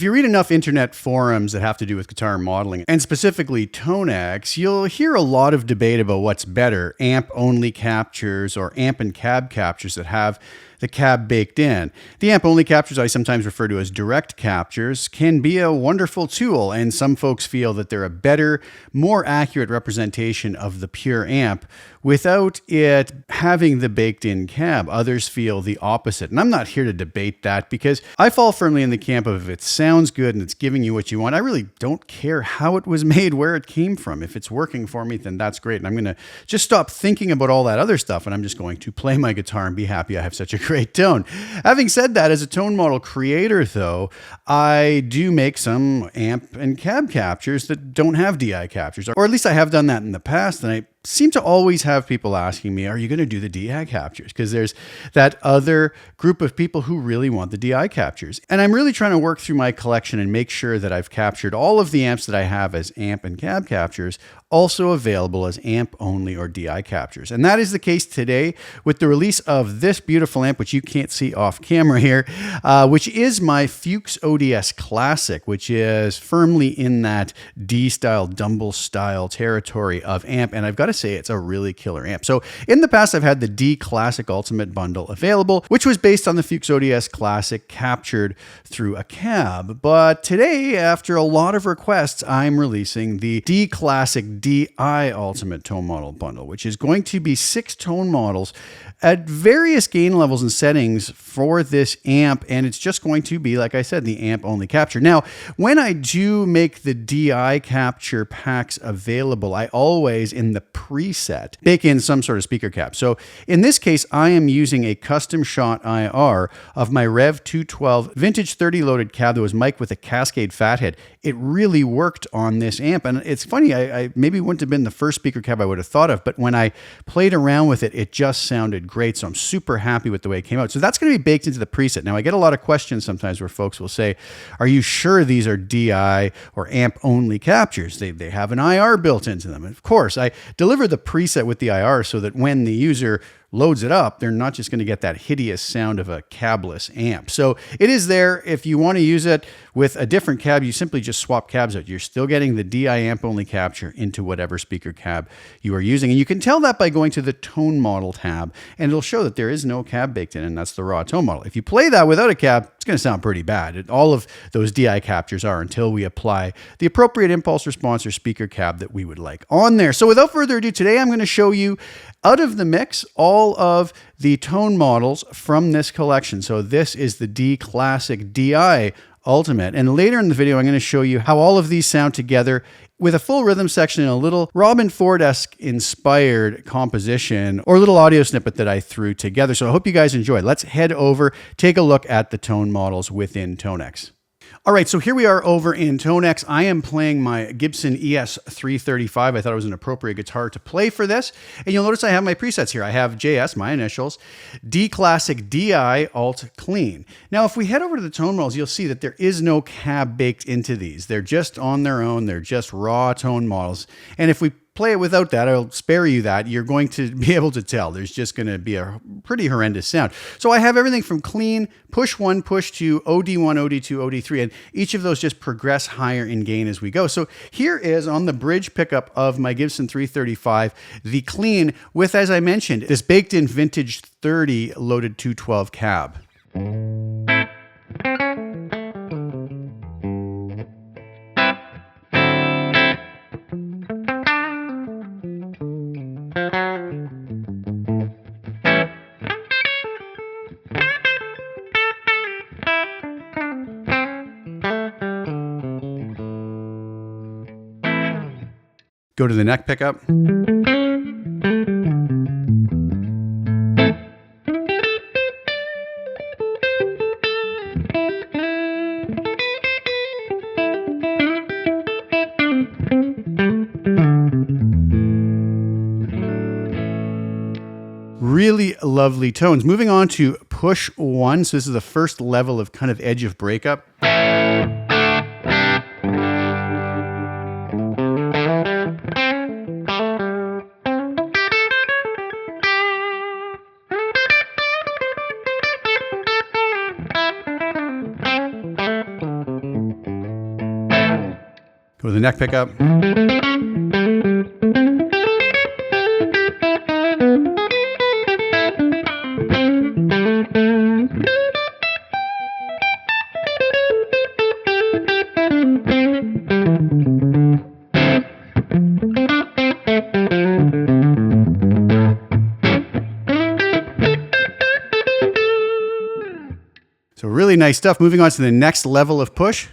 you read enough internet forums that have to do with guitar modeling, and specifically Tonex, you'll hear a lot of debate about what's better, amp-only captures or amp and cab captures that have the cab baked in. The amp-only captures, I sometimes refer to as direct captures, can be a wonderful tool, and some folks feel that they're a better, more accurate representation of the pure amp without it having the baked-in cab. Others feel the opposite, and I'm not here to debate that because I fall firmly in the camp of if it sounds good and it's giving you what you want, I really don't care how it was made, where it came from. If it's working for me, then that's great, and I'm going to just stop thinking about all that other stuff, and I'm just going to play my guitar and be happy I have such a great tone. Having said that, as a tone model creator, though, I do make some amp and cab captures that don't have DI captures, or at least I have done that in the past, and I seem to always have people asking me, are you going to do the DI captures? Because there's that other group of people who really want the DI captures. And I'm really trying to work through my collection and make sure that I've captured all of the amps that I have as amp and cab captures, also available as amp only or DI captures. And that is the case today with the release of this beautiful amp, which you can't see off camera here, which is my Fuchs ODS Classic, which is firmly in that D-style, Dumble style territory of amp. And I've got to say, it's a really killer amp. So in the past, I've had the D Classic Ultimate Bundle available, which was based on the Fuchs ODS Classic captured through a cab. But today, after a lot of requests, I'm releasing the D Classic DI Ultimate Tone Model Bundle, which is going to be 6 tone models at various gain levels and settings for this amp. And it's just going to be, like I said, the amp only capture. Now, when I do make the DI capture packs available, I always, in the preset, bake in some sort of speaker cap. So in this case, I am using a custom shot IR of my Rev 212 vintage 30 loaded cab that was mic'd with a Cascade fathead. It really worked on this amp. And it's funny, I maybe wouldn't have been the first speaker cab I would have thought of, but when I played around with it, it just sounded great. So I'm super happy with the way it came out. So that's going to be baked into the preset. Now I get a lot of questions sometimes where folks will say, are you sure these are DI or amp only captures? They have an IR built into them. And of course, I deliver the preset with the IR so that when the user loads it up, they're not just going to get that hideous sound of a cabless amp. So it is there. If you want to use it with a different cab, you simply just swap cabs out. You're still getting the DI amp only capture into whatever speaker cab you are using. And you can tell that by going to the tone model tab, and it'll show that there is no cab baked in, and that's the raw tone model. If you play that without a cab, it's going to sound pretty bad. All of those DI captures are until we apply the appropriate impulse response or speaker cab that we would like on there. So without further ado, today I'm going to show you out of the mix all of the tone models from this collection. So this is the D Classic DI Ultimate. And later in the video, I'm going to show you how all of these sound together with a full rhythm section and a little Robin Ford-esque inspired composition or a little audio snippet that I threw together. So I hope you guys enjoy. Let's head over, take a look at the tone models within Tonex. All right, so here we are over in Tonex. I am playing my Gibson ES335. I thought it was an appropriate guitar to play for this. And you'll notice I have my presets here. I have JS, my initials, D Classic, DI, Alt, Clean. Now, if we head over to the tone models, you'll see that there is no cab baked into these. They're just on their own. They're just raw tone models. And if we play it without that, I'll spare you that. You're going to be able to tell. There's just going to be a pretty horrendous sound. So I have everything from clean, push 1, push 2, OD1, OD2, OD3, and each of those just progress higher in gain as we go. So here is on the bridge pickup of my Gibson 335, the clean with, as I mentioned, this baked-in vintage 30 loaded 212 cab. Go to the neck pickup. Really lovely tones. Moving on to push 1. So this is the first level of kind of edge of breakup. Go with the neck pickup. So really nice stuff. Moving on to the next level of push.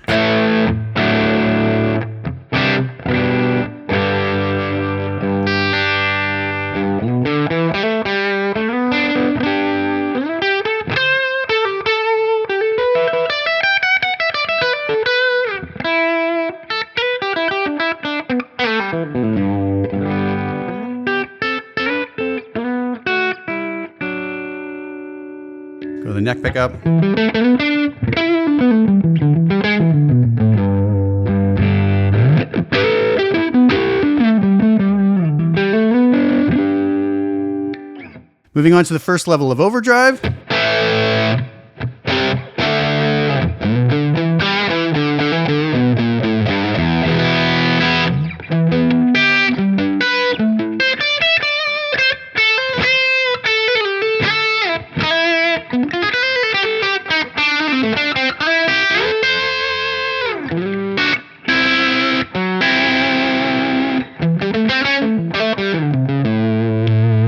Go to the neck pickup. Moving on to the first level of overdrive.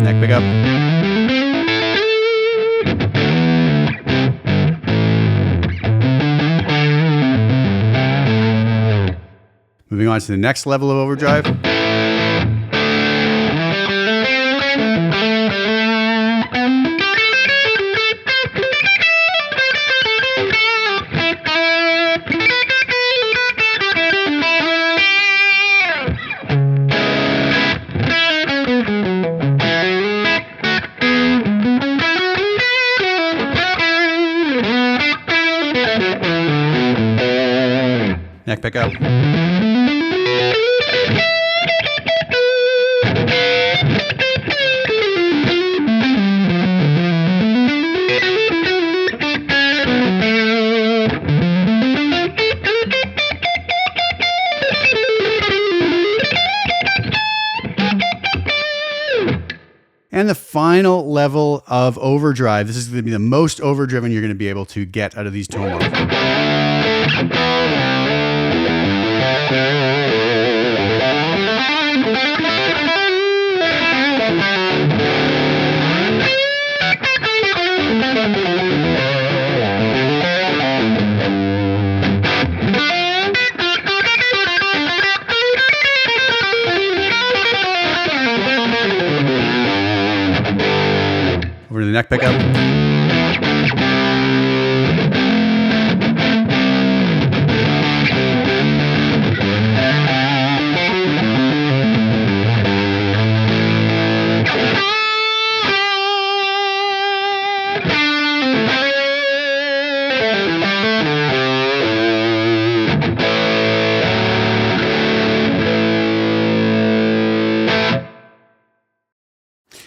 Neck pickup. Moving on to the next level of overdrive. Neck pickup. And the final level of overdrive. This is going to be the most overdriven you're going to be able to get out of these tone models. Over to the neck pickup.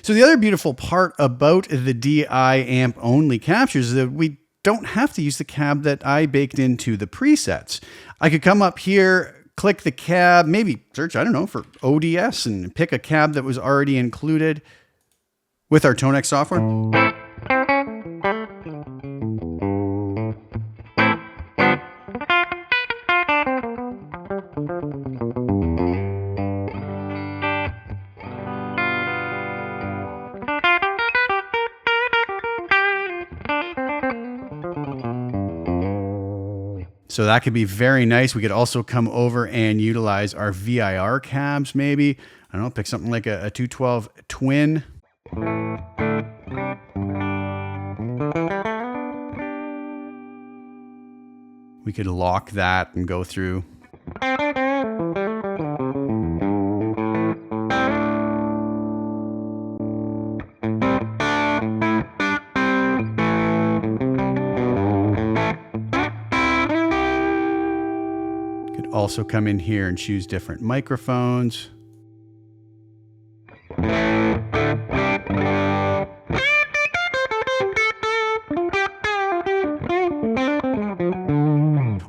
So the other beautiful part about the DI amp only captures is that we don't have to use the cab that I baked into the presets. I could come up here, click the cab, maybe search, I don't know, for ODS and pick a cab that was already included with our Tonex software. So that could be very nice. We could also come over and utilize our VIR cabs maybe. I don't know, pick something like a 212 twin. We could lock that and go through. Also come in here and choose different microphones.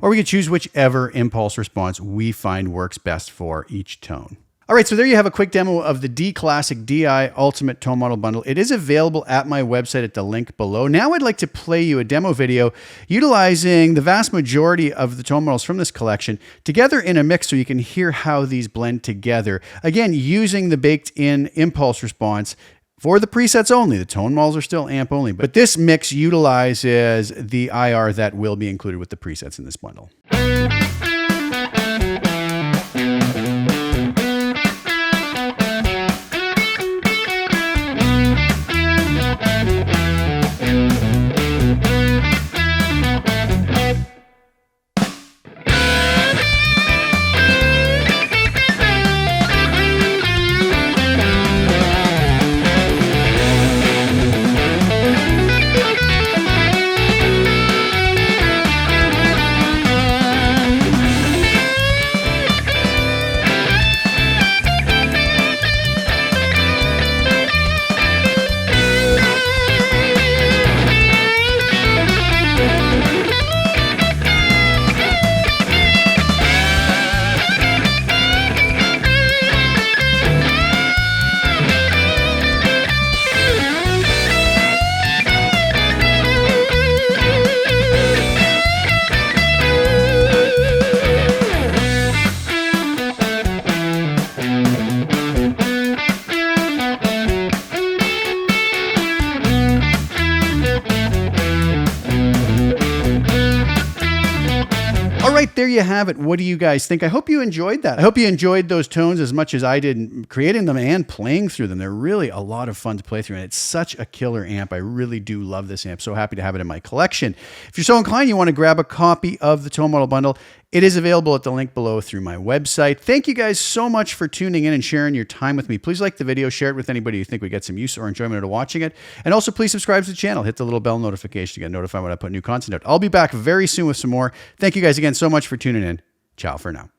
Or we we could choose whichever impulse response we find works best for each tone. All right, so there you have a quick demo of the D Classic DI Ultimate Tone Model Bundle. It is available at my website at the link below. Now I'd like to play you a demo video utilizing the vast majority of the tone models from this collection together in a mix so you can hear how these blend together. Again, using the baked-in impulse response for the presets only. The tone models are still amp only, but this mix utilizes the IR that will be included with the presets in this bundle. All right, there you have it. What do you guys think? I hope you enjoyed that. I hope you enjoyed those tones as much as I did creating them and playing through them. They're really a lot of fun to play through, and it's such a killer amp. I really do love this amp. So happy to have it in my collection. If you're so inclined, you want to grab a copy of the Tone Model Bundle, it is available at the link below through my website. Thank you guys so much for tuning in and sharing your time with me. Please like the video, share it with anybody you think would get some use or enjoyment out of watching it. And also please subscribe to the channel. Hit the little bell notification to get notified when I put new content out. I'll be back very soon with some more. Thank you guys again so much for tuning in. Ciao for now.